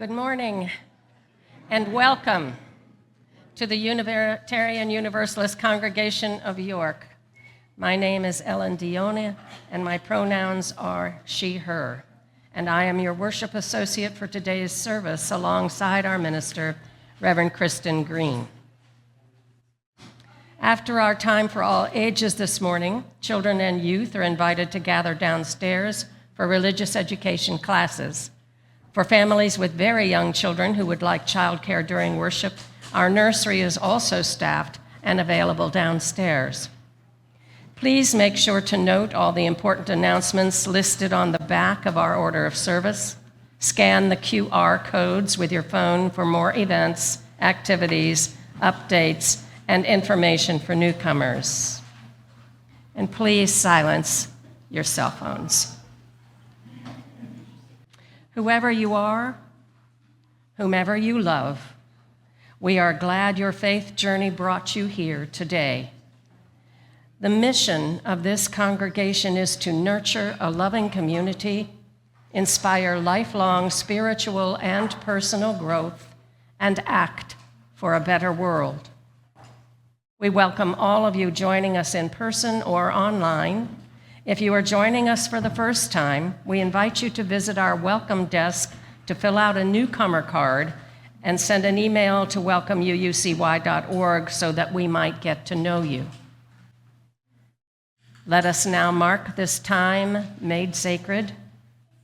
Good morning and welcome to the Unitarian Universalist Congregation of York. My name is Ellen Diona and my pronouns are she, her, and I am your worship associate for today's service alongside our minister, Reverend Christin Green. After our time for all ages this morning, children and youth are invited to gather downstairs for religious education classes. For families with very young children who would like childcare during worship, our nursery is also staffed and available downstairs. Please make sure to note all the important announcements listed on the back of our order of service. Scan the QR codes with your phone for more events, activities, updates, and information for newcomers. And please silence your cell phones. Whoever you are, whomever you love, we are glad your faith journey brought you here today. The mission of this congregation is to nurture a loving community, inspire lifelong spiritual and personal growth, and act for a better world. We welcome all of you joining us in person or online. If you are joining us for the first time, we invite you to visit our welcome desk to fill out a newcomer card and send an email to welcome.uucy.org so that we might get to know you. Let us now mark this time made sacred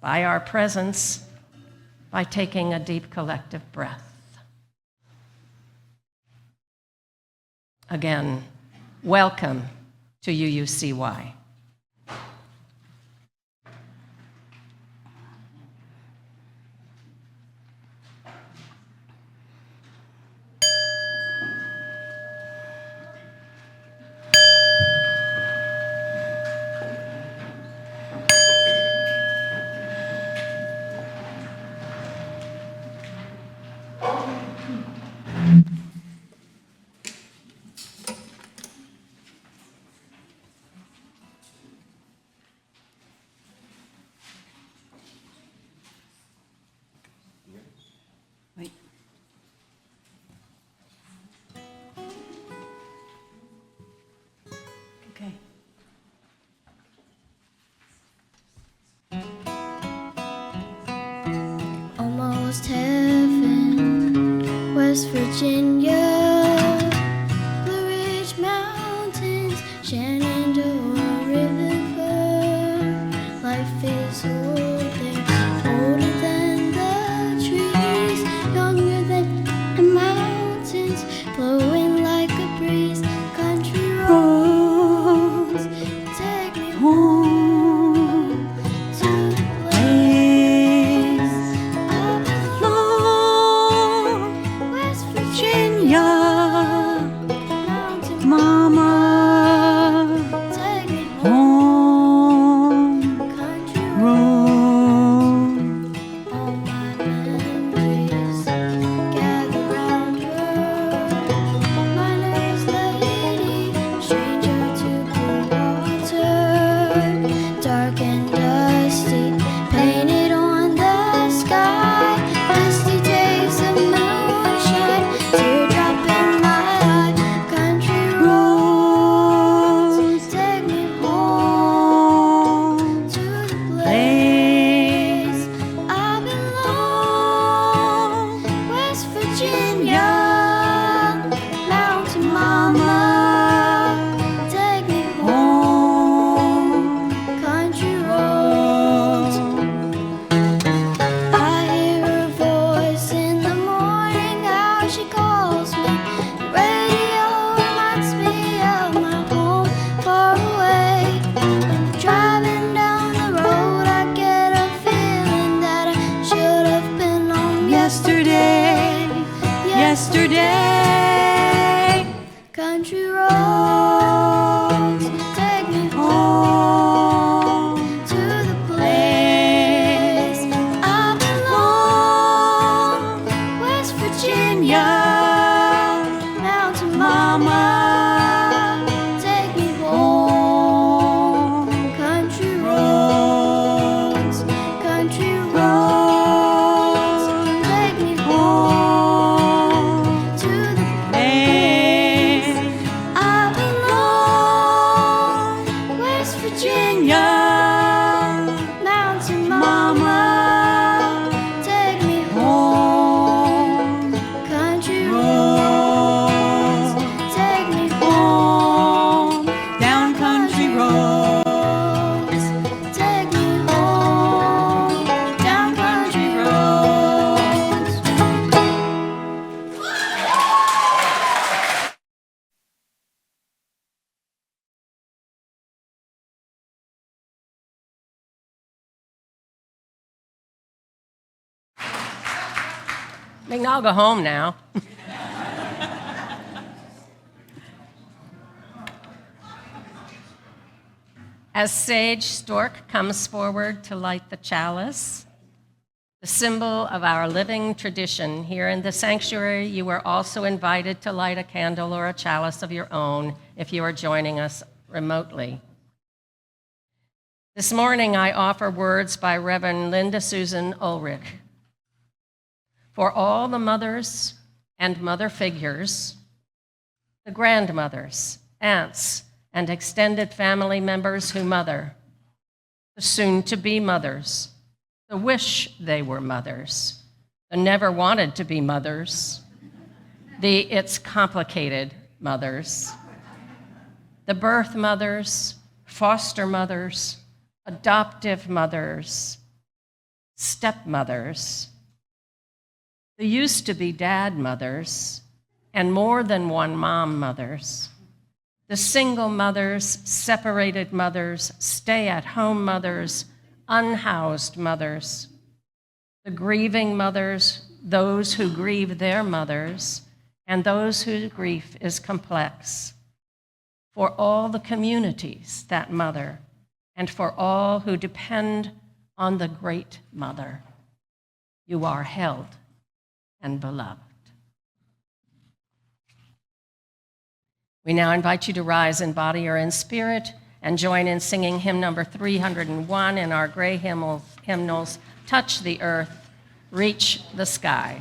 by our presence by taking a deep collective breath. Again, welcome to UUCY. Almost heaven, West Virginia, Blue Ridge Mountains, Shenandoah River. Life is old there, older than the trees, younger than the mountains, blowing like a breeze. Country roads, take me home. Country roads, take We can all go home now. As Sage Stork comes forward to light the chalice, the symbol of our living tradition here in the sanctuary, you are also invited to light a candle or a chalice of your own if you are joining us remotely. This morning, I offer words by Reverend Linda Susan Ulrich. For all the mothers and mother figures, the grandmothers, aunts, and extended family members who mother, the soon-to-be mothers, the wish they were mothers, the never wanted to be mothers, the it's complicated mothers, the birth mothers, foster mothers, adoptive mothers, stepmothers, the used-to-be dad mothers, and more than one mom mothers, the single mothers, separated mothers, stay-at-home mothers, unhoused mothers, the grieving mothers, those who grieve their mothers, and those whose grief is complex, for all the communities that mother, and for all who depend on the great mother. You are held and beloved. We now invite you to rise in body or in spirit and join in singing hymn number 301 in our gray hymnals, Touch the Earth, Reach the Sky.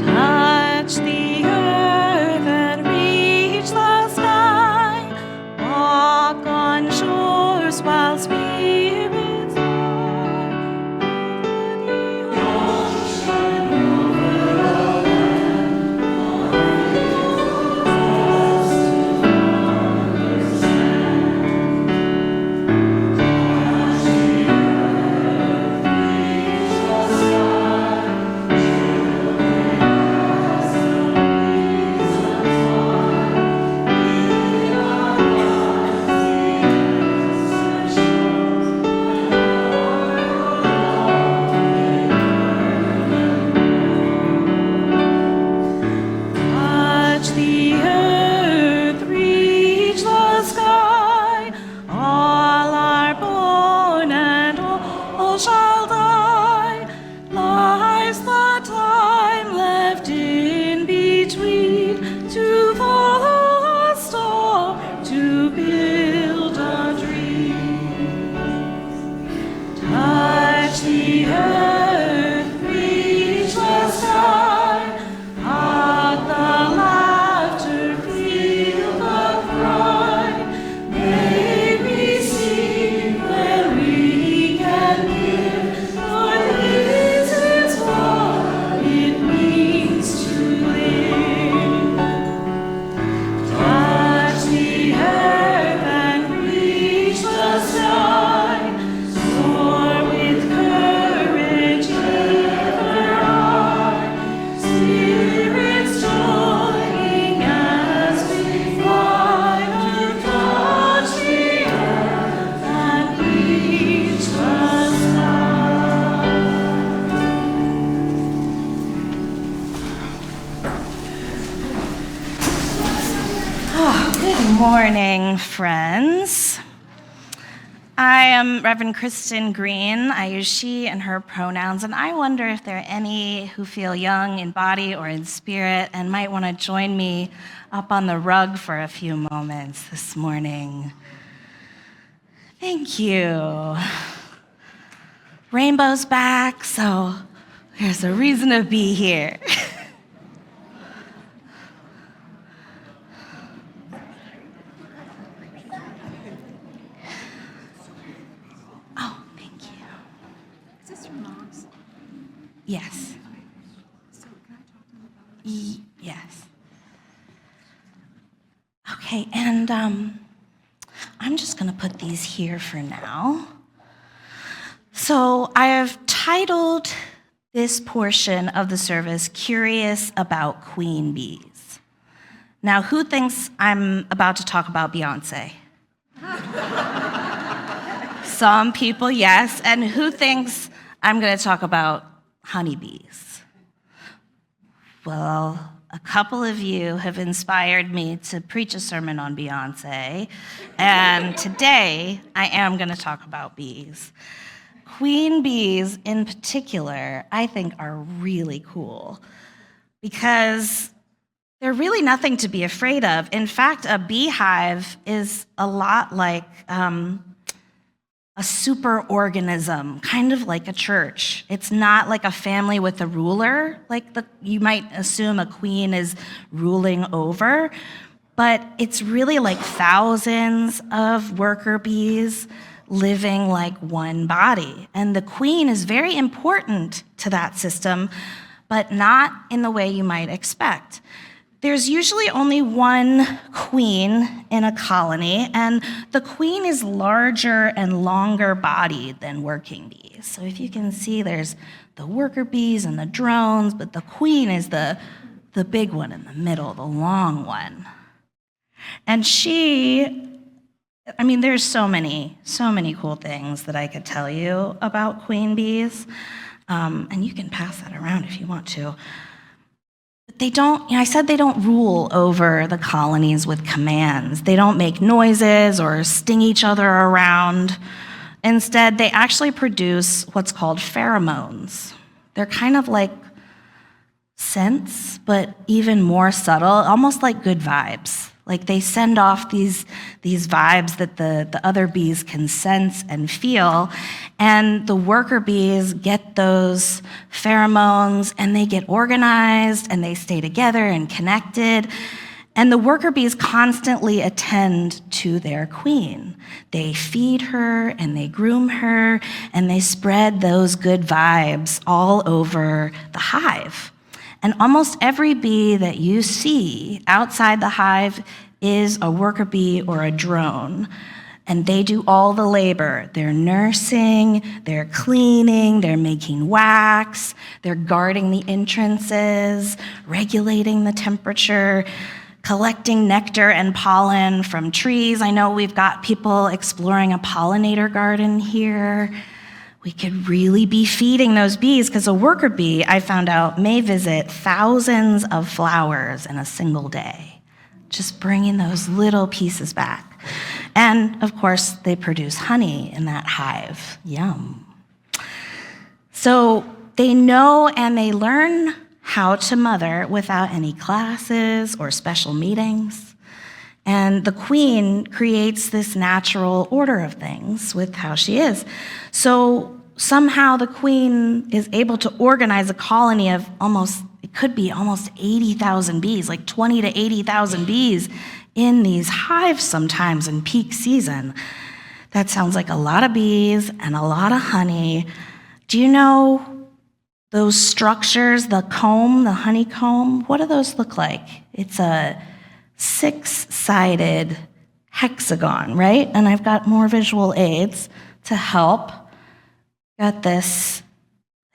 Touch the earth and reach the sky. Walk on shores while spirits fly. Touch the earth, reach the sky. All are born and all shall die. Lies the time left in between to follow a star, to build a dream. Touch the earth, reach the sky. Hug the laughter, feel the cry. May we see where we can live, for this is what it means to live. Touch the earth and reach the sky. Soar with courage ever high. Spirits joining as we fly to touch the earth and reach the sky. Good morning, friends. I am Reverend Christin Green. I use she and her pronouns, and I wonder if there are any who feel young in body or in spirit and might want to join me up on the rug for a few moments this morning. Thank you. Rainbow's back, so there's a reason to be here. Oh, thank you. Is this your mom's? Yes. So can I talk to them about it? Yes. Okay, and I'm just going to put these here for now. So I have titled this portion of the service curious about queen bees. Now, who thinks I'm about to talk about Beyonce? Some people, yes. And who thinks I'm going to talk about honeybees? Well, a couple of you have inspired me to preach a sermon on Beyonce, and today I am going to talk about bees. Queen bees in particular, I think, are really cool because they're really nothing to be afraid of. In fact, a beehive is a lot like a superorganism, kind of like a church. It's not like a family with a ruler, like you might assume a queen is ruling over, but it's really like thousands of worker bees living like one body. And the queen is very important to that system, but not in the way you might expect. There's usually only one queen in a colony, and the queen is larger and longer bodied than working bees. So if you can see, there's the worker bees and the drones, but the queen is the big one in the middle, the long one. And there's so many cool things that I could tell you about queen bees, and you can pass that around if you want to. I said they don't rule over the colonies with commands. They don't make noises or sting each other around. Instead, they actually produce what's called pheromones. They're kind of like scents, but even more subtle, almost like good vibes. Like they send off these vibes that the other bees can sense and feel, and the worker bees get those pheromones and they get organized and they stay together and connected. And the worker bees constantly attend to their queen. They feed her and they groom her and they spread those good vibes all over the hive. And almost every bee that you see outside the hive is a worker bee or a drone. And they do all the labor. They're nursing, they're cleaning, they're making wax, they're guarding the entrances, regulating the temperature, collecting nectar and pollen from trees. I know we've got people exploring a pollinator garden here. We could really be feeding those bees because a worker bee, I found out, may visit thousands of flowers in a single day, just bringing those little pieces back. And of course, they produce honey in that hive. Yum. So they know and they learn how to mother without any classes or special meetings. And the queen creates this natural order of things with how she is. So somehow the queen is able to organize a colony of almost 80,000 bees, like 20 to 80,000 bees in these hives sometimes in peak season. That sounds like a lot of bees and a lot of honey. Do you know those structures, the comb, the honeycomb? What do those look like? It's a 6-sided hexagon, right? And I've got more visual aids to help. Got this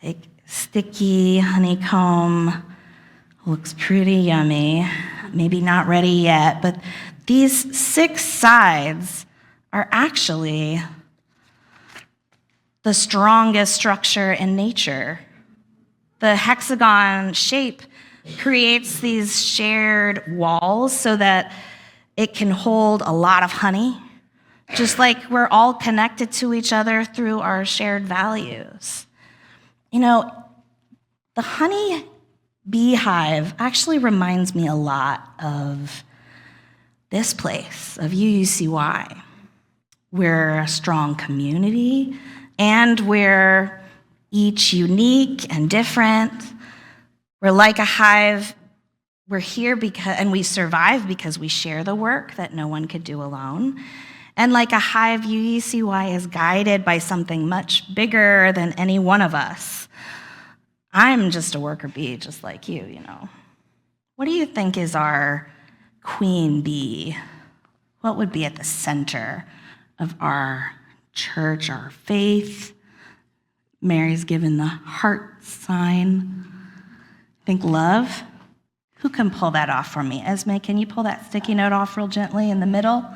like sticky honeycomb. Looks pretty yummy. Maybe not ready yet, but these 6 sides are actually the strongest structure in nature. The hexagon shape creates these shared walls so that it can hold a lot of honey, just like we're all connected to each other through our shared values. You know, the honey beehive actually reminds me a lot of this place, of UUCY. We're a strong community, and we're each unique and different. We're like a hive. We're here and we survive because we share the work that no one could do alone. And like a hive, UUCY is guided by something much bigger than any one of us. I'm just a worker bee, just like you, you know. What do you think is our queen bee? What would be at the center of our church, our faith? Mary's given the heart sign. Think love. Who can pull that off for me? Esme, can you pull that sticky note off real gently in the middle?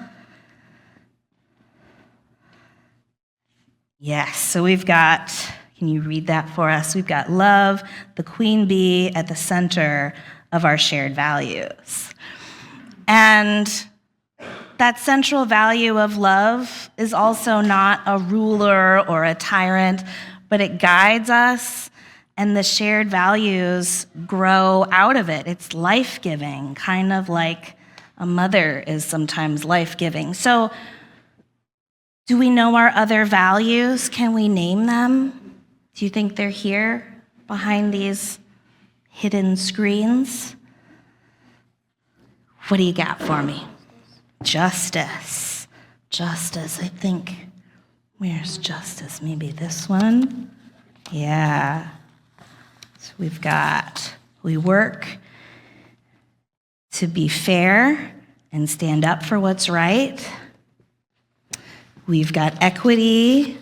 Yes, so we've got, can you read that for us? We've got love, the queen bee at the center of our shared values. And that central value of love is also not a ruler or a tyrant, but it guides us, and the shared values grow out of it. It's life-giving, kind of like a mother is sometimes life-giving. So, do we know our other values? Can we name them? Do you think they're here behind these hidden screens? What do you got for me? Justice. Justice, I think. Where's justice? Maybe this one? Yeah. So we've got, we work to be fair and stand up for what's right. We've got equity.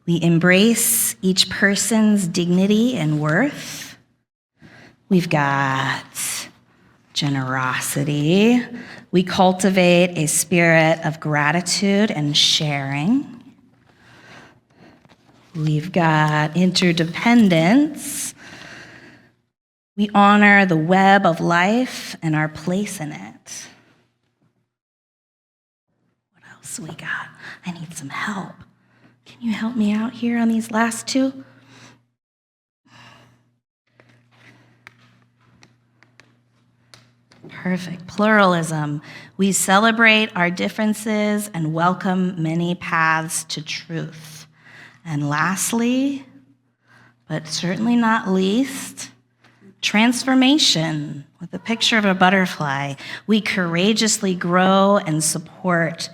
We embrace each person's dignity and worth. We've got generosity. We cultivate a spirit of gratitude and sharing. We've got interdependence. We honor the web of life and our place in it. What else we got? I need some help. Can you help me out here on these last two? Perfect. Pluralism. We celebrate our differences and welcome many paths to truth. And lastly, but certainly not least, transformation. With a picture of a butterfly, we courageously grow and support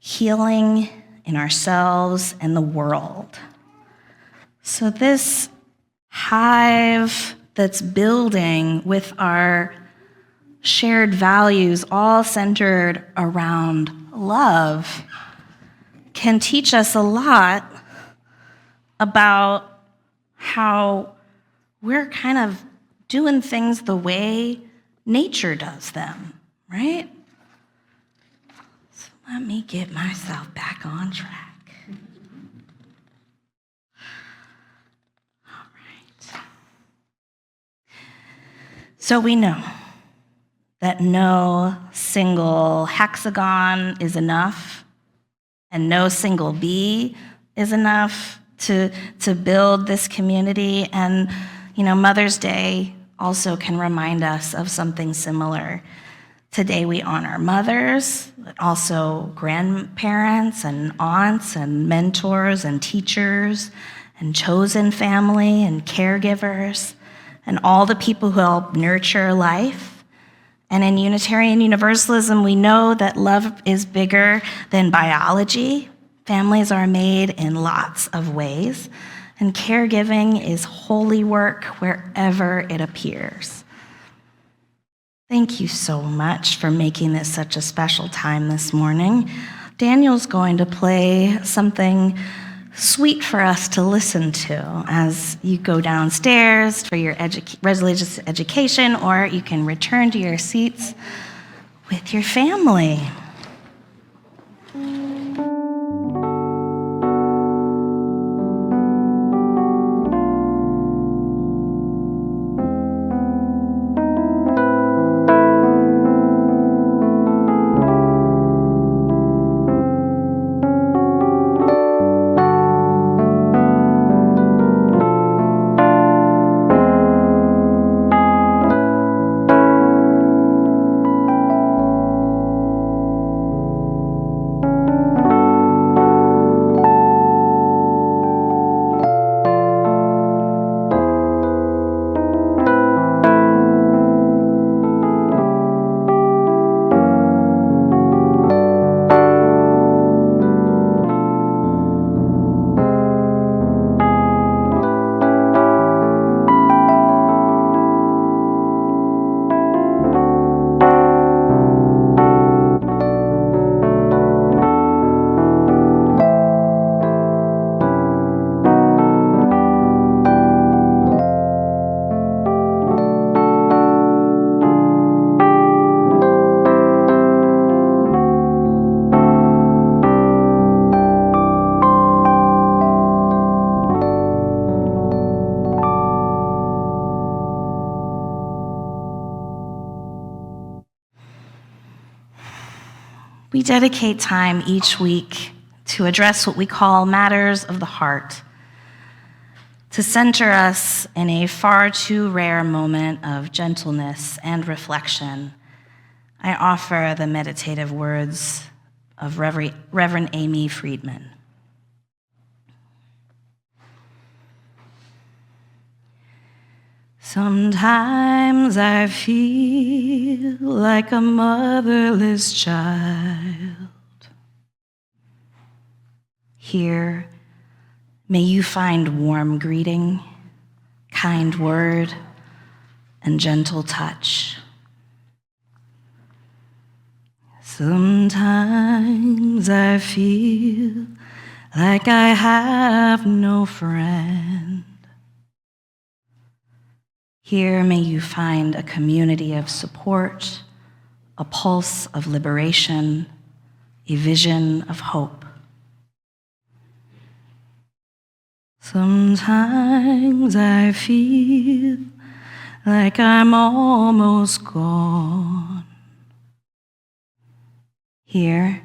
healing in ourselves and the world. So this hive that's building with our shared values all centered around love can teach us a lot about how we're kind of doing things the way nature does them, right? So let me get myself back on track. All right. So we know that no single hexagon is enough, and no single bee is enough to build this community. And, Mother's Day also can remind us of something similar. Today we honor mothers, but also grandparents and aunts and mentors and teachers and chosen family and caregivers and all the people who help nurture life. And in Unitarian Universalism, we know that love is bigger than biology. Families are made in lots of ways, and caregiving is holy work wherever it appears. Thank you so much for making this such a special time this morning. Daniel's going to play something sweet for us to listen to as you go downstairs for your religious education, or you can return to your seats with your family. We dedicate time each week to address what we call matters of the heart, to center us in a far too rare moment of gentleness and reflection. I offer the meditative words of Reverend Amy Friedman. Sometimes I feel like a motherless child. Here, may you find warm greeting, kind word, and gentle touch. Sometimes I feel like I have no friend. Here may you find a community of support, a pulse of liberation, a vision of hope. Sometimes I feel like I'm almost gone. Here,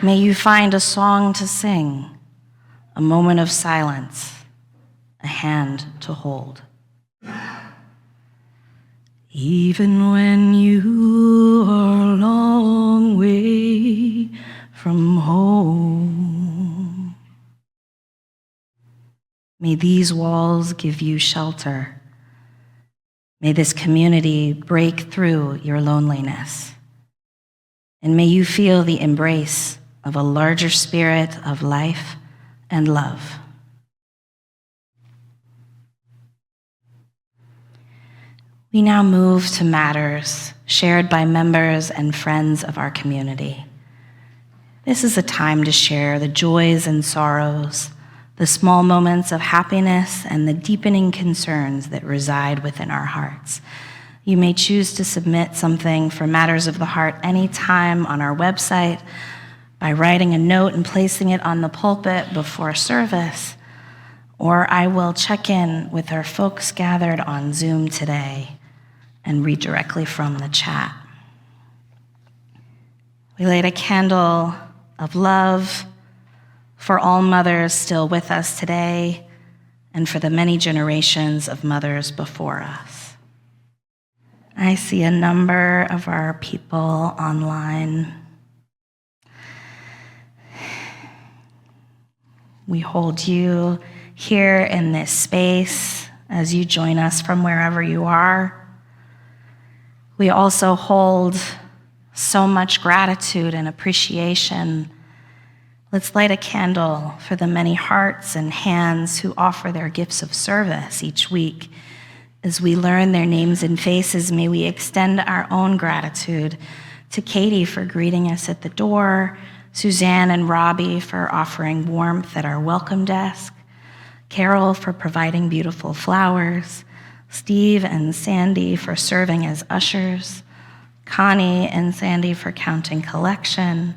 may you find a song to sing, a moment of silence, a hand to hold. Even when you are a long way from home, may these walls give you shelter. May this community break through your loneliness. And may you feel the embrace of a larger spirit of life and love. We now move to matters shared by members and friends of our community. This is a time to share the joys and sorrows, the small moments of happiness, and the deepening concerns that reside within our hearts. You may choose to submit something for Matters of the Heart anytime on our website by writing a note and placing it on the pulpit before service, or I will check in with our folks gathered on Zoom today and read directly from the chat. We light a candle of love for all mothers still with us today and for the many generations of mothers before us. I see a number of our people online. We hold you here in this space as you join us from wherever you are. We also hold so much gratitude and appreciation. Let's light a candle for the many hearts and hands who offer their gifts of service each week. As we learn their names and faces, may we extend our own gratitude to Katie for greeting us at the door, Suzanne and Robbie for offering warmth at our welcome desk, Carol for providing beautiful flowers, Steve and Sandy for serving as ushers, Connie and Sandy for counting collection,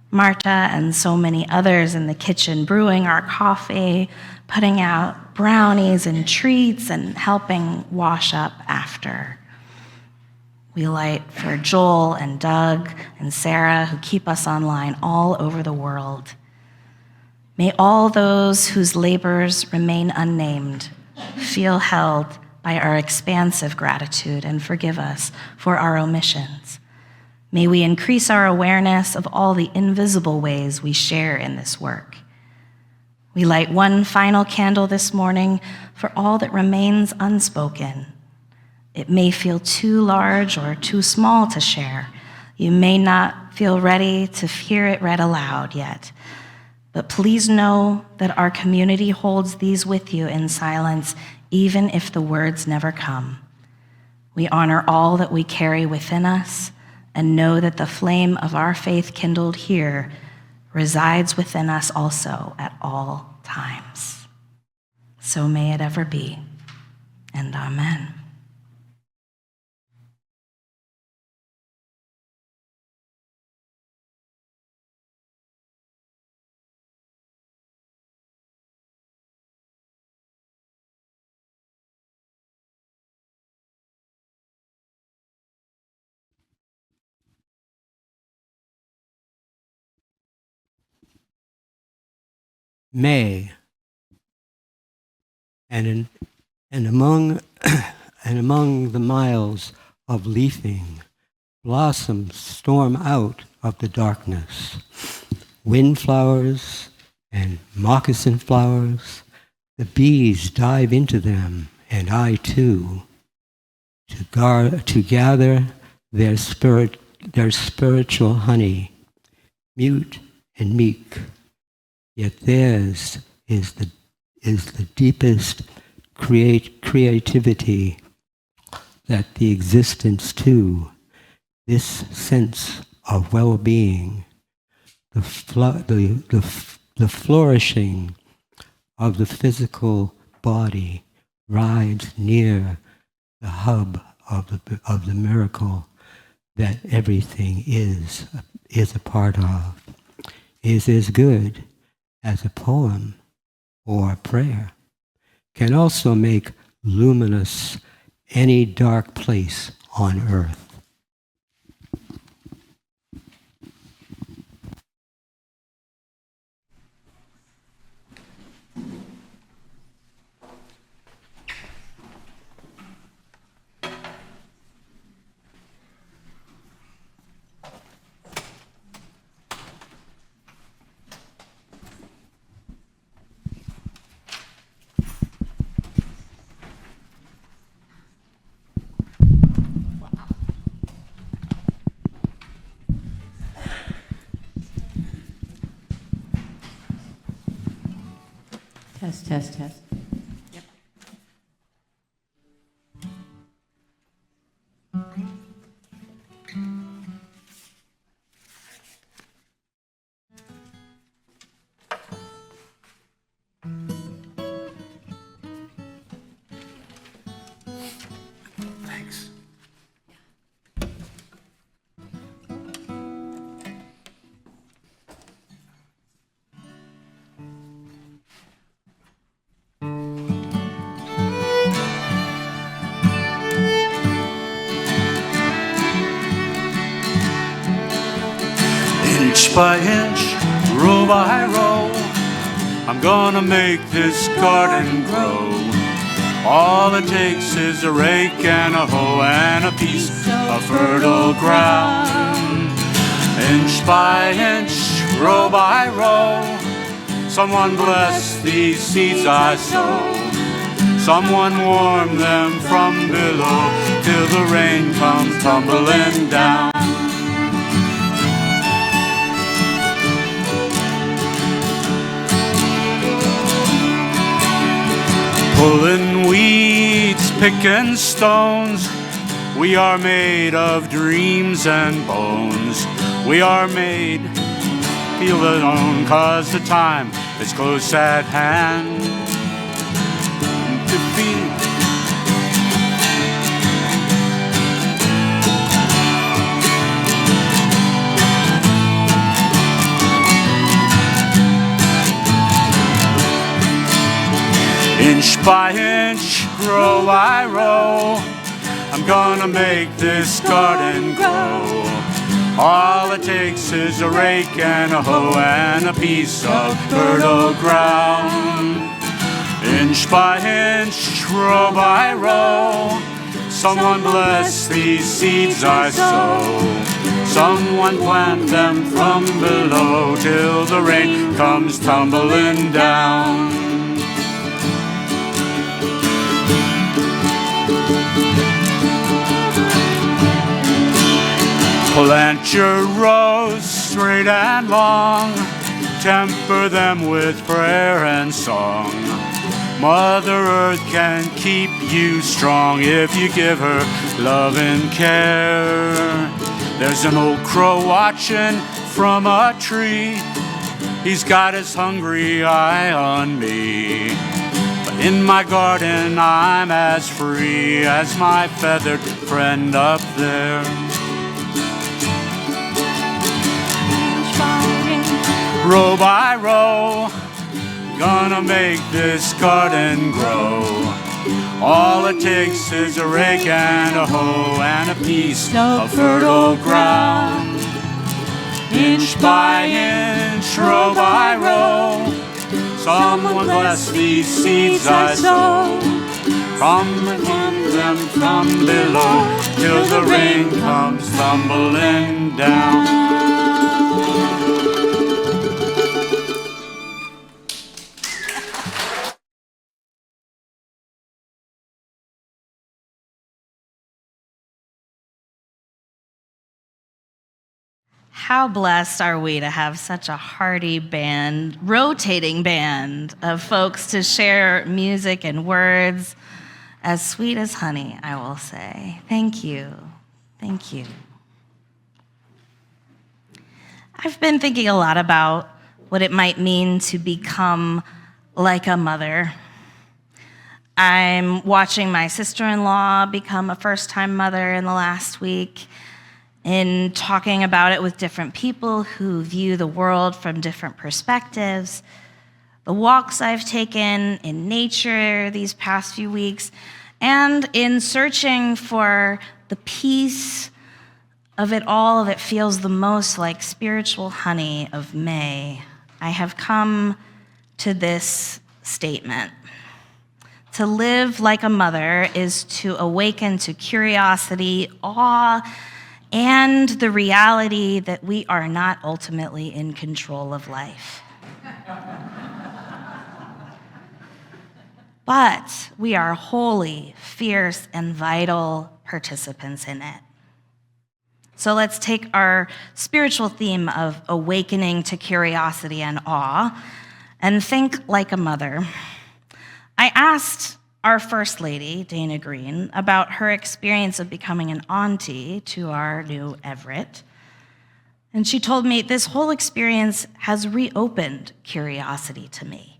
Marta and so many others in the kitchen brewing our coffee, putting out brownies and treats, and helping wash up after. We light for Joel and Doug and Sarah who keep us online all over the world. May all those whose labors remain unnamed feel held by our expansive gratitude and forgive us for our omissions. May we increase our awareness of all the invisible ways we share in this work. We light one final candle this morning for all that remains unspoken. It may feel too large or too small to share. You may not feel ready to hear it read aloud yet, but please know that our community holds these with you in silence, even if the words never come. We honor all that we carry within us and know that the flame of our faith kindled here resides within us also at all times. So may it ever be, and amen. May, and among and among the miles of leafing, blossoms storm out of the darkness. Windflowers and moccasin flowers, the bees dive into them, and I too, to gather their spiritual honey, mute and meek. Yet theirs is the deepest creativity, that the existence too, this sense of well-being, the flourishing of the physical body rides near the hub of the miracle that everything is a part of, is as good as a poem or a prayer, can also make luminous any dark place on earth. Test, test, test. Yep. Thanks. Inch by inch, row by row, I'm gonna make this garden grow. All it takes is a rake and a hoe and a piece of fertile ground. Inch by inch, row by row, someone bless these seeds I sow. Someone warm them from below till the rain comes tumbling down. Pulling weeds, picking stones, we are made of dreams and bones. We are made, feel alone, 'cause the time is close at hand. To feel inch by inch, row by row, I'm gonna make this garden grow. All it takes is a rake and a hoe and a piece of fertile ground. Inch by inch, row by row, someone bless these seeds I sow. Someone plant them from below till the rain comes tumbling down. Plant your rows straight and long, temper them with prayer and song. Mother Earth can keep you strong if you give her love and care. There's an old crow watching from a tree. He's got his hungry eye on me. But in my garden I'm as free as my feathered friend up there. Row by row, gonna make this garden grow. All it takes is a rake and a hoe and a piece of fertile ground. Inch by inch, row by row, Someone bless these seeds I sow. From within them from below, till the rain comes tumbling down. How blessed are we to have such a hearty band, rotating band of folks to share music and words as sweet as honey, I will say. Thank you. Thank you. I've been thinking a lot about what it might mean to become like a mother. I'm watching my sister-in-law become a first-time mother in the last week, in talking about it with different people who view the world from different perspectives, the walks I've taken in nature these past few weeks, and in searching for the peace of it all that feels the most like spiritual honey of May, I have come to this statement. To live like a mother is to awaken to curiosity, awe, and the reality that we are not ultimately in control of life. But we are wholly, fierce, and vital participants in it. So let's take our spiritual theme of awakening to curiosity and awe and think like a mother. I asked our First Lady, Dana Green, about her experience of becoming an auntie to our new Everett. And she told me this whole experience has reopened curiosity to me.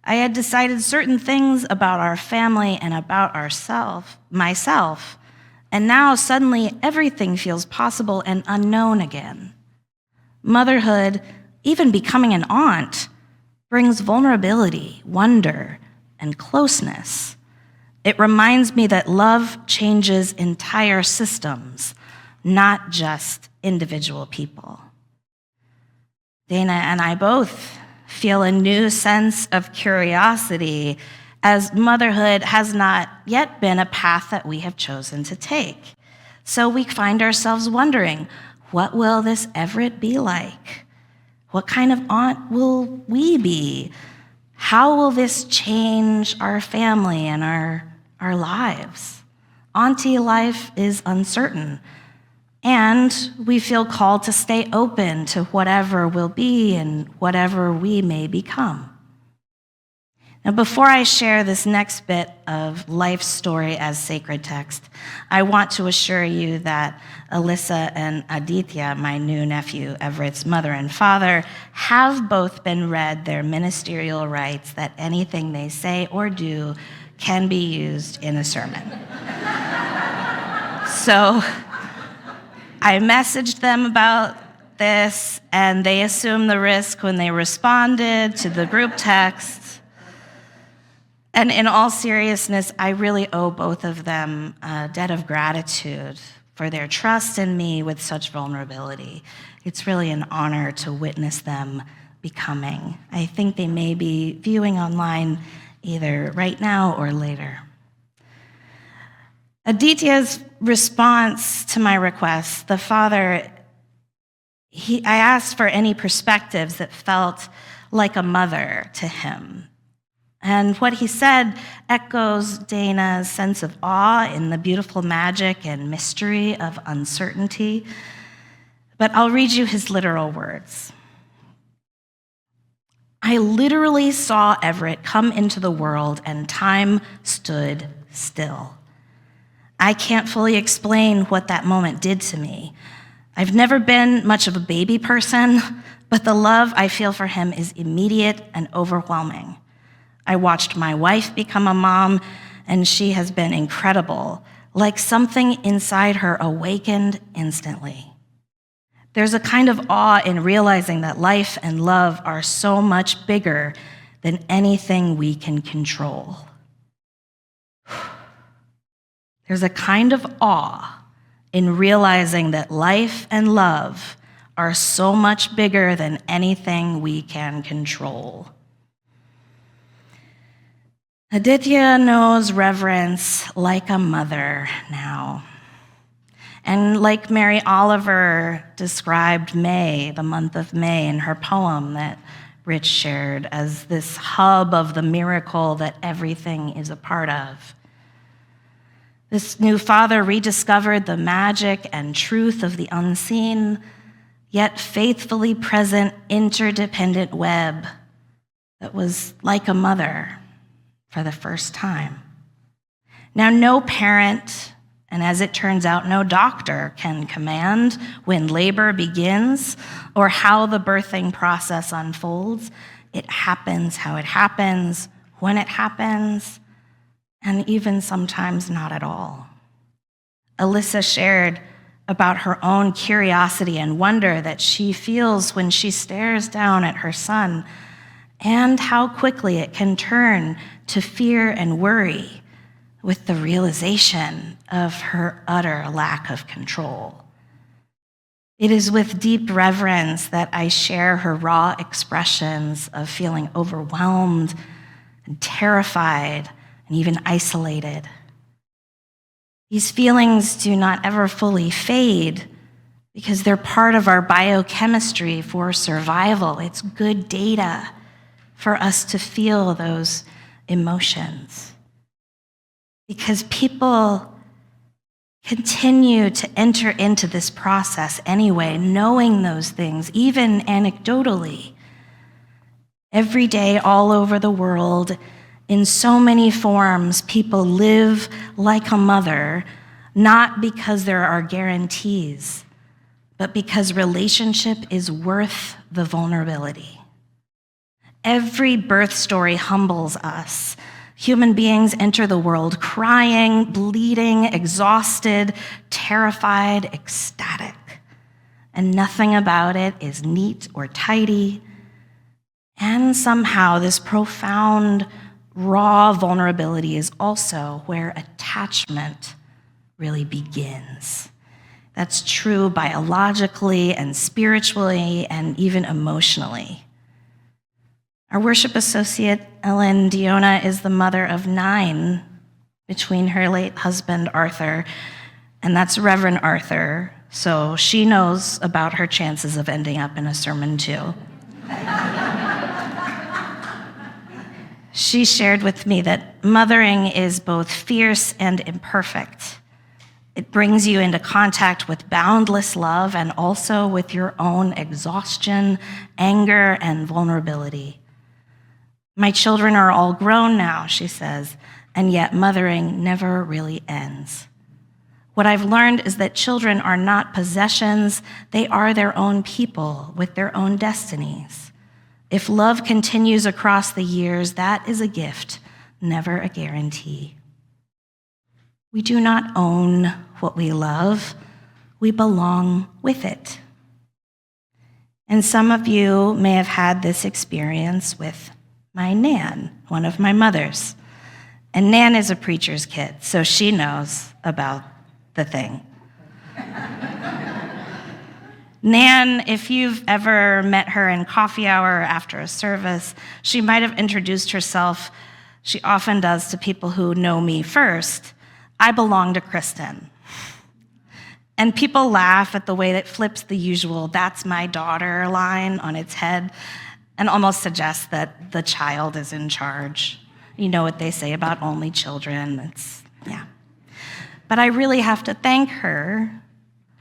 I had decided certain things about our family and about myself, and now suddenly everything feels possible and unknown again. Motherhood, even becoming an aunt, brings vulnerability, wonder, and closeness. It reminds me that love changes entire systems, not just individual people. Dana and I both feel a new sense of curiosity as motherhood has not yet been a path that we have chosen to take. So we find ourselves wondering, what will this Everett be like? What kind of aunt will we be? How will this change our family and our lives? Auntie life is uncertain, and we feel called to stay open to whatever will be and whatever we may become. Now, before I share this next bit of life story as sacred text, I want to assure you that Alyssa and Aditya, my new nephew, Everett's mother and father, have both been read their ministerial rights that anything they say or do can be used in a sermon. So I messaged them about this, and they assumed the risk when they responded to the group text. And in all seriousness, I really owe both of them a debt of gratitude for their trust in me with such vulnerability. It's really an honor to witness them becoming. I think they may be viewing online either right now or later. Aditya's response to my request, the father, I asked for any perspectives that felt like a mother to him. And what he said echoes Dana's sense of awe in the beautiful magic and mystery of uncertainty. But I'll read you his literal words. I literally saw Everett come into the world and time stood still. I can't fully explain what that moment did to me. I've never been much of a baby person, but the love I feel for him is immediate and overwhelming. I watched my wife become a mom, and she has been incredible, like something inside her awakened instantly. There's a kind of awe in realizing that life and love are so much bigger than anything we can control. There's a kind of awe in realizing that life and love are so much bigger than anything we can control. Aditya knows reverence like a mother now. And like Mary Oliver described May, the month of May, in her poem that Rich shared as this hub of the miracle that everything is a part of. This new father rediscovered the magic and truth of the unseen, yet faithfully present interdependent web that was like a mother for the first time. Now, no parent, and as it turns out, no doctor can command when labor begins or how the birthing process unfolds. It happens how it happens, when it happens, and even sometimes not at all. Alyssa shared about her own curiosity and wonder that she feels when she stares down at her son, and how quickly it can turn to fear and worry with the realization of her utter lack of control. It is with deep reverence that I share her raw expressions of feeling overwhelmed and terrified and even isolated. These feelings do not ever fully fade because they're part of our biochemistry for survival. It's good data for us to feel those emotions. Because people continue to enter into this process anyway, knowing those things, even anecdotally. Every day, all over the world, in so many forms, people live like a mother, not because there are guarantees, but because relationship is worth the vulnerability. Every birth story humbles us. Human beings enter the world crying, bleeding, exhausted, terrified, ecstatic. And nothing about it is neat or tidy. And somehow this profound, raw vulnerability is also where attachment really begins. That's true biologically and spiritually and even emotionally. Our worship associate, Ellen Diona, is the mother of 9 between her late husband, Arthur, and that's Reverend Arthur, so she knows about her chances of ending up in a sermon too. She shared with me that mothering is both fierce and imperfect. It brings you into contact with boundless love and also with your own exhaustion, anger, and vulnerability. My children are all grown now, she says, and yet mothering never really ends. What I've learned is that children are not possessions, they are their own people with their own destinies. If love continues across the years, that is a gift, never a guarantee. We do not own what we love, we belong with it. And some of you may have had this experience with my Nan, one of my mothers. And Nan is a preacher's kid, so she knows about the thing. Nan, if you've ever met her in coffee hour or after a service, she might have introduced herself. She often does to people who know me first. I belong to Christin. And people laugh at the way that flips the usual "that's my daughter" line on its head and almost suggests that the child is in charge. You know what they say about only children. Yeah. But I really have to thank her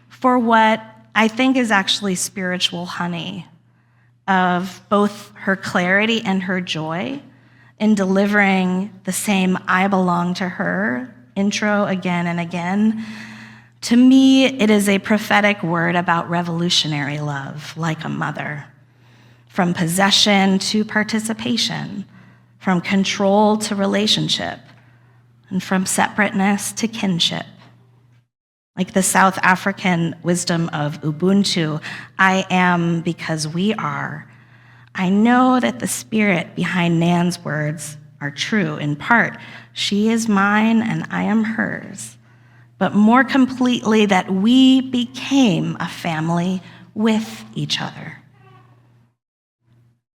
for what I think is actually spiritual honey of both her clarity and her joy in delivering the same "I belong to her" intro again and again. To me, it is a prophetic word about revolutionary love, like a mother. From possession to participation, from control to relationship, and from separateness to kinship. Like the South African wisdom of Ubuntu, I am because we are. I know that the spirit behind Nan's words are true in part. She is mine and I am hers. But more completely, that we became a family with each other.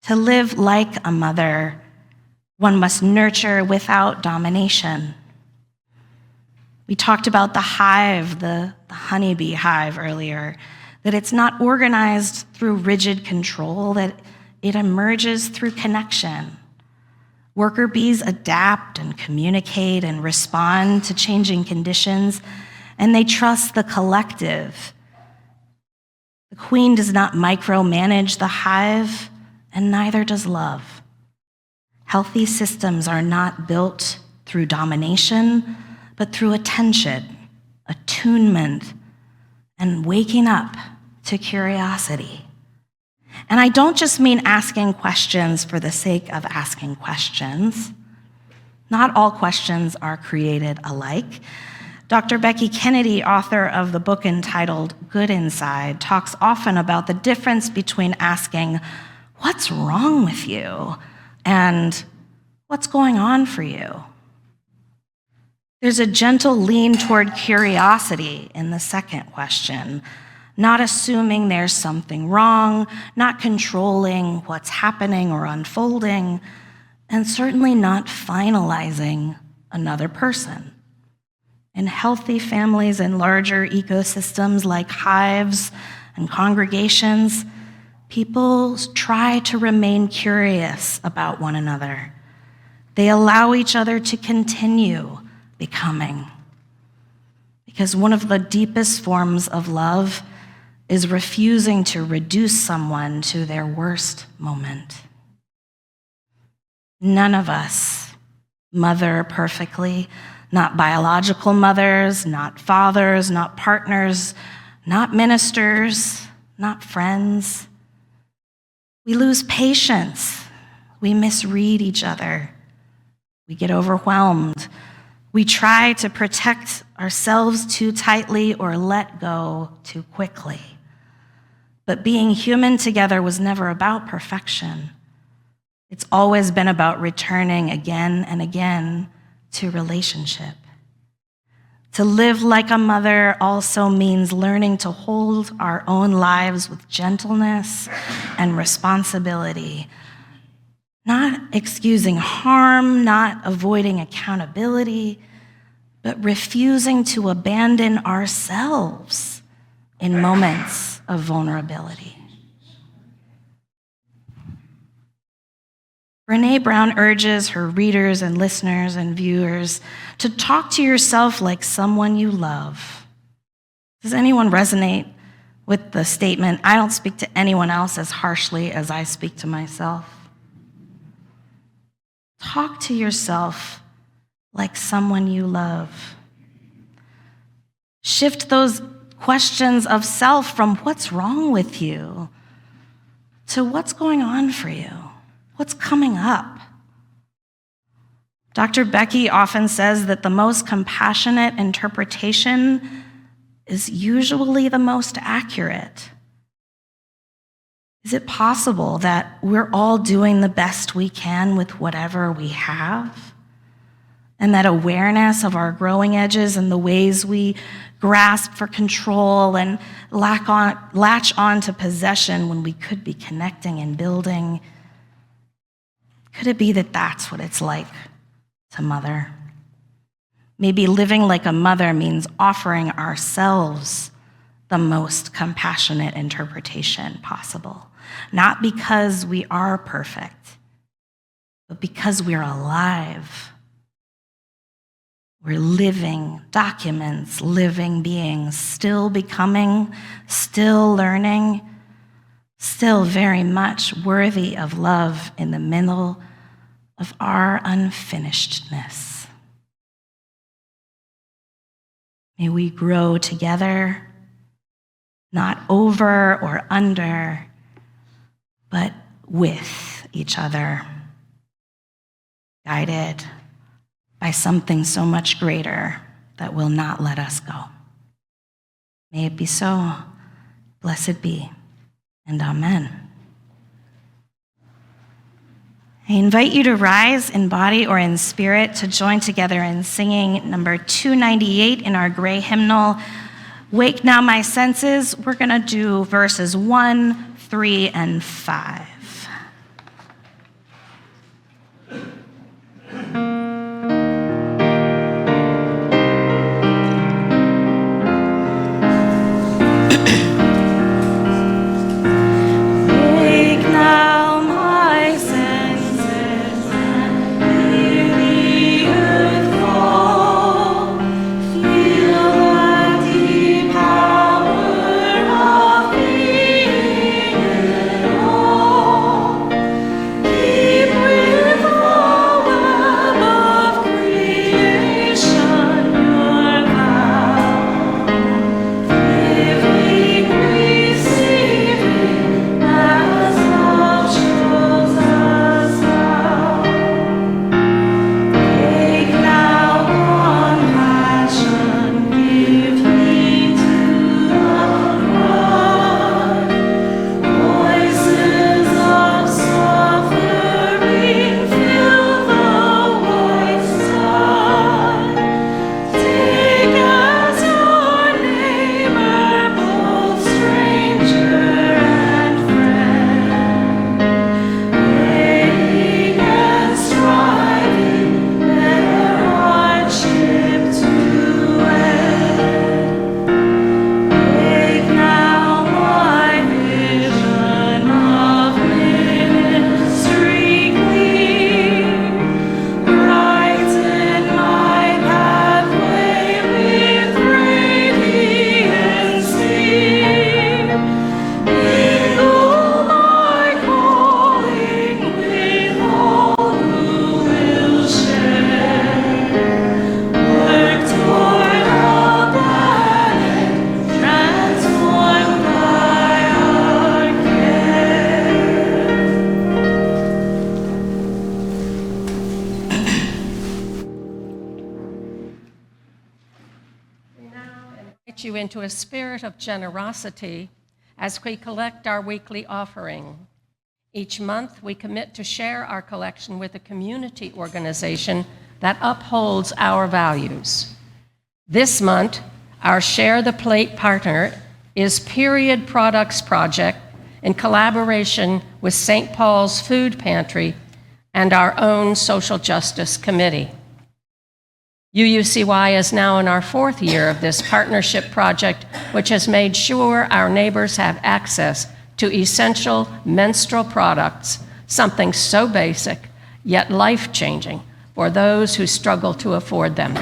To live like a mother One must nurture without domination. We talked about the hive, the honeybee hive earlier, that it's not organized through rigid control, that it emerges through connection. Worker bees adapt and communicate and respond to changing conditions, and they trust the collective. The queen does not micromanage the hive, and neither does love. Healthy systems are not built through domination, but through attention, attunement, and waking up to curiosity. And I don't just mean asking questions for the sake of asking questions. Not all questions are created alike. Dr. Becky Kennedy, author of the book entitled Good Inside, talks often about the difference between asking, "What's wrong with you?" and "What's going on for you?" There's a gentle lean toward curiosity in the second question, not assuming there's something wrong, not controlling what's happening or unfolding, and certainly not finalizing another person. In healthy families and larger ecosystems like hives and congregations, people try to remain curious about one another. They allow each other to continue becoming. Because one of the deepest forms of love is refusing to reduce someone to their worst moment. None of us mother perfectly, not biological mothers, not fathers, not partners, not ministers, not friends. We lose patience. We misread each other. We get overwhelmed. We try to protect ourselves too tightly or let go too quickly. But being human together was never about perfection. It's always been about returning again and again to relationship. To live like a mother also means learning to hold our own lives with gentleness and responsibility, not excusing harm, not avoiding accountability, but refusing to abandon ourselves in moments of vulnerability. Brené Brown urges her readers and listeners and viewers to talk to yourself like someone you love. Does anyone resonate with the statement, "I don't speak to anyone else as harshly as I speak to myself"? Talk to yourself like someone you love. Shift those questions of self from "what's wrong with you" to "what's going on for you? What's coming up?" Dr. Becky often says that the most compassionate interpretation is usually the most accurate. Is it possible that we're all doing the best we can with whatever we have? And that awareness of our growing edges and the ways we grasp for control and latch on to possession when we could be connecting and building? Could it be that that's what it's like to mother? Maybe living like a mother means offering ourselves the most compassionate interpretation possible, not because we are perfect, but because we're alive. We're living documents, living beings, still becoming, still learning, still very much worthy of love in the middle of our unfinishedness. May we grow together, not over or under, but with each other, guided by something so much greater that will not let us go. May it be so. Blessed be, and amen. I invite you to rise in body or in spirit to join together in singing number 298 in our gray hymnal, "Wake Now My Senses." We're going to do verses 1, 3, and 5. invite you into a spirit of generosity as we collect our weekly offering. Each month, we commit to share our collection with a community organization that upholds our values. This month, our Share the Plate partner is Period Products Project in collaboration with St. Paul's Food Pantry and our own Social Justice Committee. UUCY is now in our 4th year of this partnership project, which has made sure our neighbors have access to essential menstrual products, something so basic yet life-changing for those who struggle to afford them.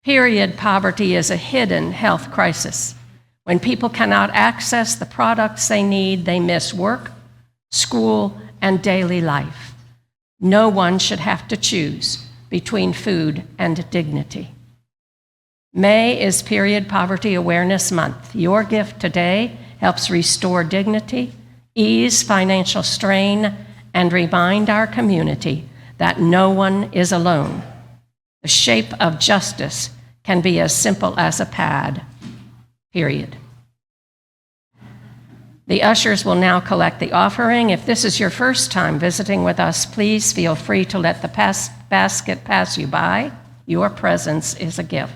Period poverty is a hidden health crisis. When people cannot access the products they need, they miss work, school, and daily life. No one should have to choose between food and dignity. May is Period Poverty Awareness Month. Your gift today helps restore dignity, ease financial strain, and remind our community that no one is alone. The shape of justice can be as simple as a pad, period. The ushers will now collect the offering. If this is your first time visiting with us, please feel free to let the basket pass you by. Your presence is a gift.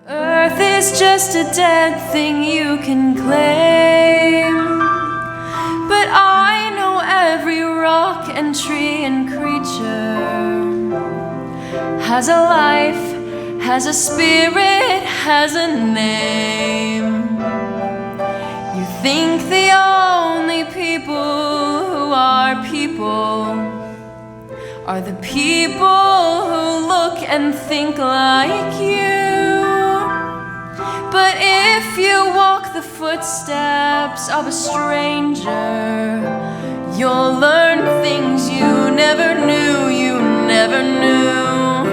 Earth is just a dead thing you can claim, but I know every rock and tree and creature has a life, has a spirit, has a name. You think the only people who are people are the people who look and think like you. But if you walk the footsteps of a stranger, you'll learn things you never knew, you never knew.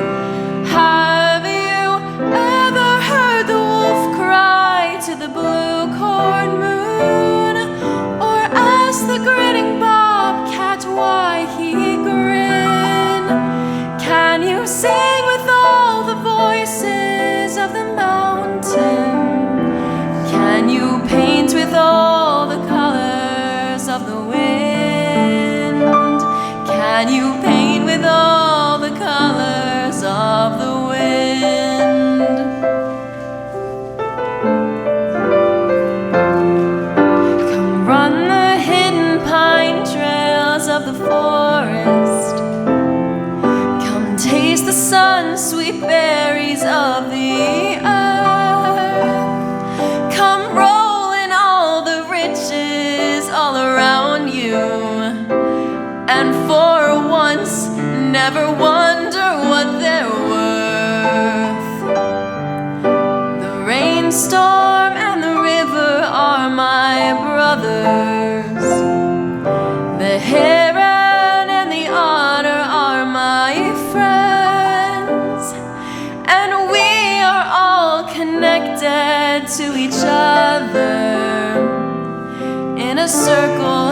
Have you ever heard the wolf cry to the blue corn moon? Or ask the grinning bobcat why he grinned? Can you sing with all the voices of the mountain? Can you paint with all the colors of the wind? Can you paint with all the colors of the wind? Come run the hidden pine trails of the forest. Come taste the sun-sweet berries of the earth. Come roll in all the riches all around you, and for once never wonder what they're worth. The rainstorm and the river are my brothers. The heron and the otter are my friends, and we are all connected to each other in a circle,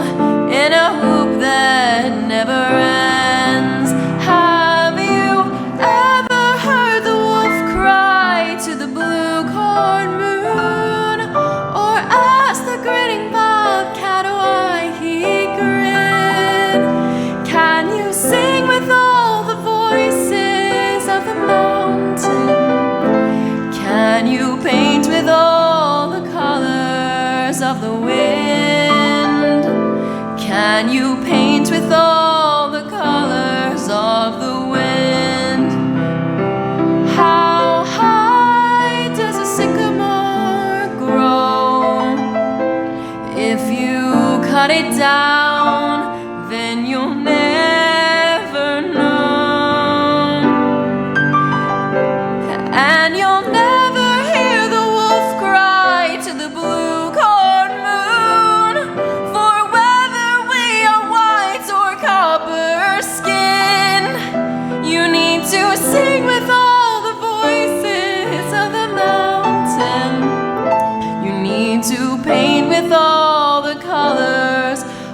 in a hoop that never ends. Have you ever heard the wolf cry to the blue corn moon? Or ask the grinning bobcat why he grinned? Can you sing with all the voices of the mountain? Can you paint with all the colors of the wind? Can you paint with all the colors of the wind? How high does a sycamore grow? If you cut it down, then you'll never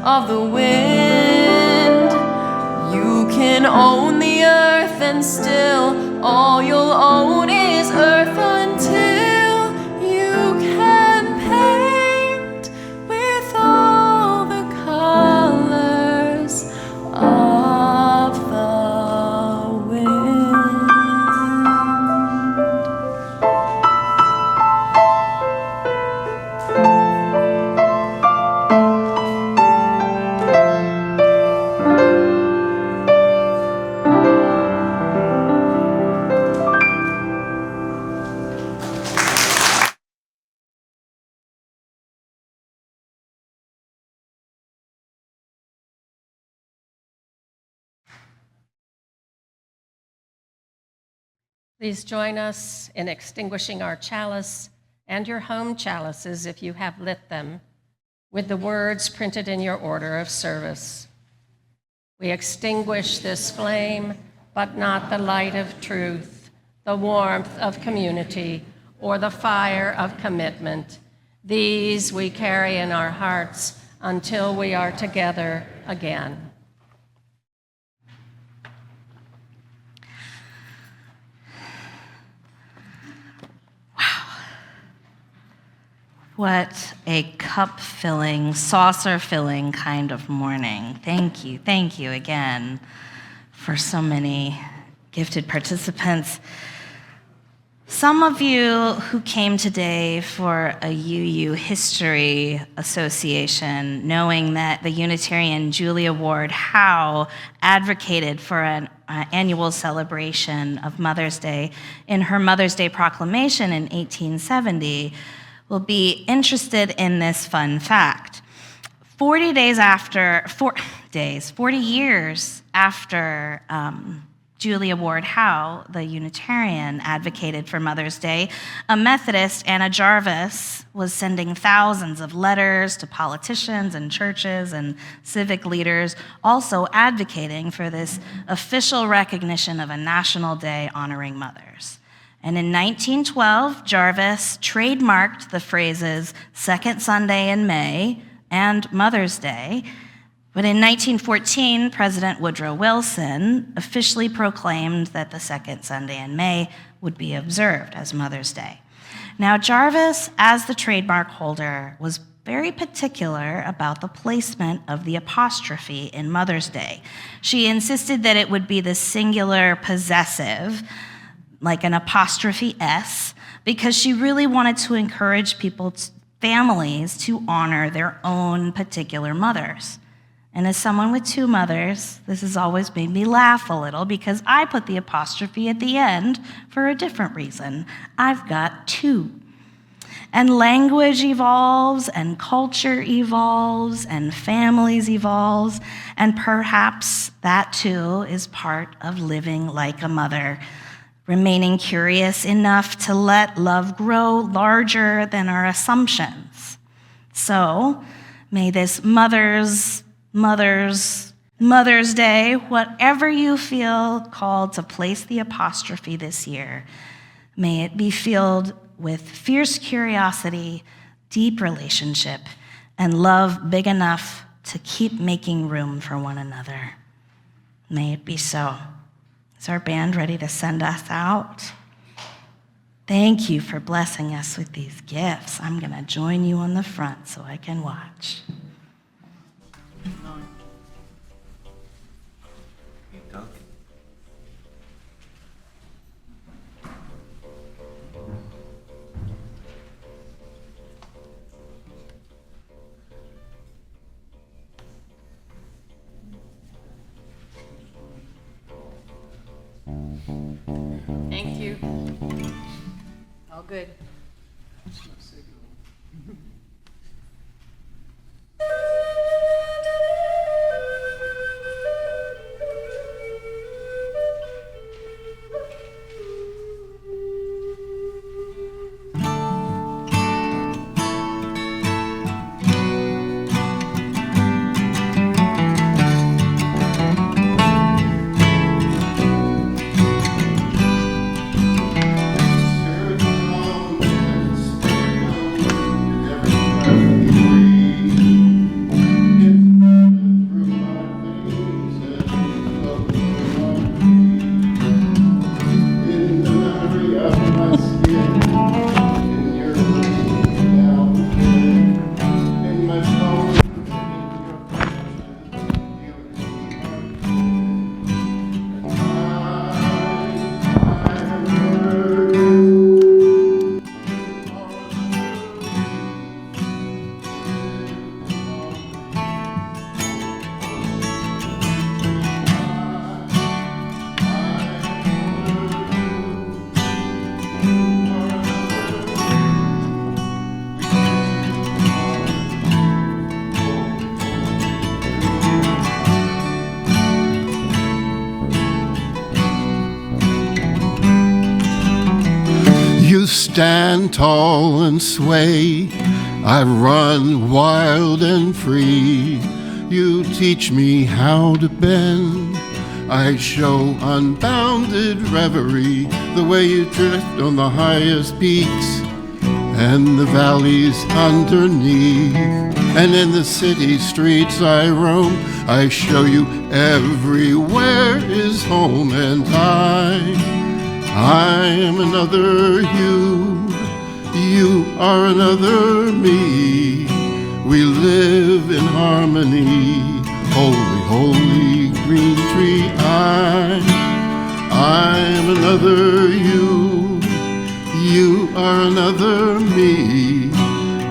of the wind. You can own the earth and still all you'll own is earth until you can paint with all the colors of the wind. Please join us in extinguishing our chalice and your home chalices, if you have lit them, with the words printed in your order of service. We extinguish this flame, but not the light of truth, the warmth of community, or the fire of commitment. These we carry in our hearts until we are together again. What a cup-filling, saucer-filling kind of morning. Thank you again for so many gifted participants. Some of you who came today for a UU History Association, knowing that the Unitarian Julia Ward Howe advocated for an annual celebration of Mother's Day in her Mother's Day proclamation in 1870, will be interested in this fun fact. 40 years after Julia Ward Howe, the Unitarian, advocated for Mother's Day, a Methodist, Anna Jarvis, was sending thousands of letters to politicians and churches and civic leaders, also advocating for this official recognition of a national day honoring mothers. And in 1912, Jarvis trademarked the phrases Second Sunday in May and Mother's Day. But in 1914, President Woodrow Wilson officially proclaimed that the second Sunday in May would be observed as Mother's Day. Now, Jarvis, as the trademark holder, was very particular about the placement of the apostrophe in Mother's Day. She insisted that it would be the singular possessive, like an apostrophe S, because she really wanted to encourage families to honor their own particular mothers. And as someone with two mothers, this has always made me laugh a little because I put the apostrophe at the end for a different reason. I've got two. And language evolves, and culture evolves, and families evolves, and perhaps that too is part of living like a mother, remaining curious enough to let love grow larger than our assumptions. So, may this Mother's Day, whatever you feel called to place the apostrophe this year, may it be filled with fierce curiosity, deep relationship, and love big enough to keep making room for one another. May it be so. Is our band ready to send us out? Thank you for blessing us with these gifts. I'm going to join you on the front so I can watch. Thank you. All good. Turn on You stand tall and sway, I run wild and free. You teach me how to bend, I show unbounded reverie. The way you drift on the highest peaks and the valleys underneath. And in the city streets I roam, I show you everywhere is home. And I am another you are another me. We live in harmony, holy, holy green tree. I am another you are another me.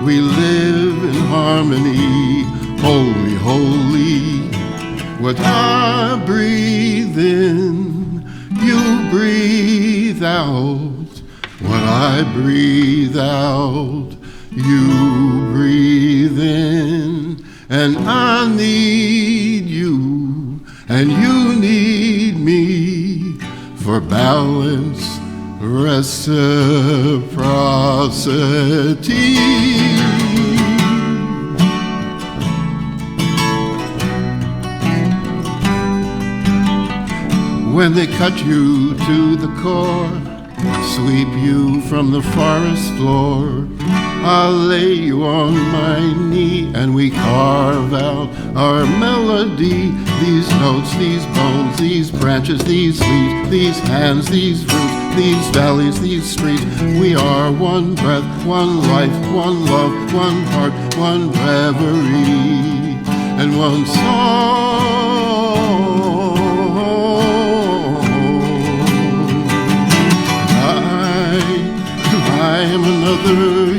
We live in harmony, holy, holy. What I breathe in, you breathe out. What I breathe out, you breathe in. And I need you, and you need me for balance, reciprocity. When they cut you to the core, sweep you from the forest floor, I'll lay you on my knee and we carve out our melody. These notes, these bones, these branches, these leaves, these hands, these roots, these valleys, these streets. We are one breath, one life, one love, one heart, one reverie, and one song. I am another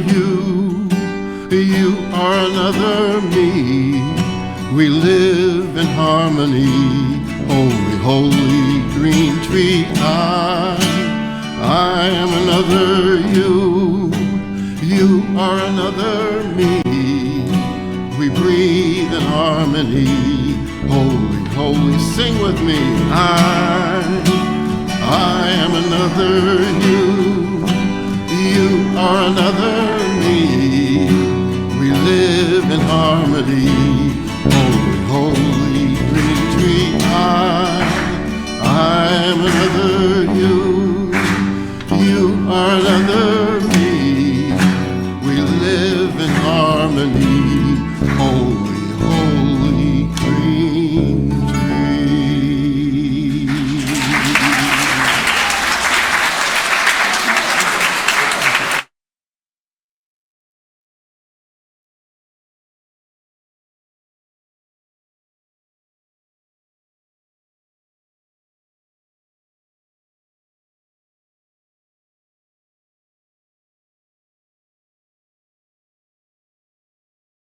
you are another me. We live in harmony, holy, holy green tree. I am another you are another me. We breathe in harmony, holy, holy, sing with me. I am another you are another me. We live in harmony, holy, holy green tree. I am another you are another me. We live in harmony, holy,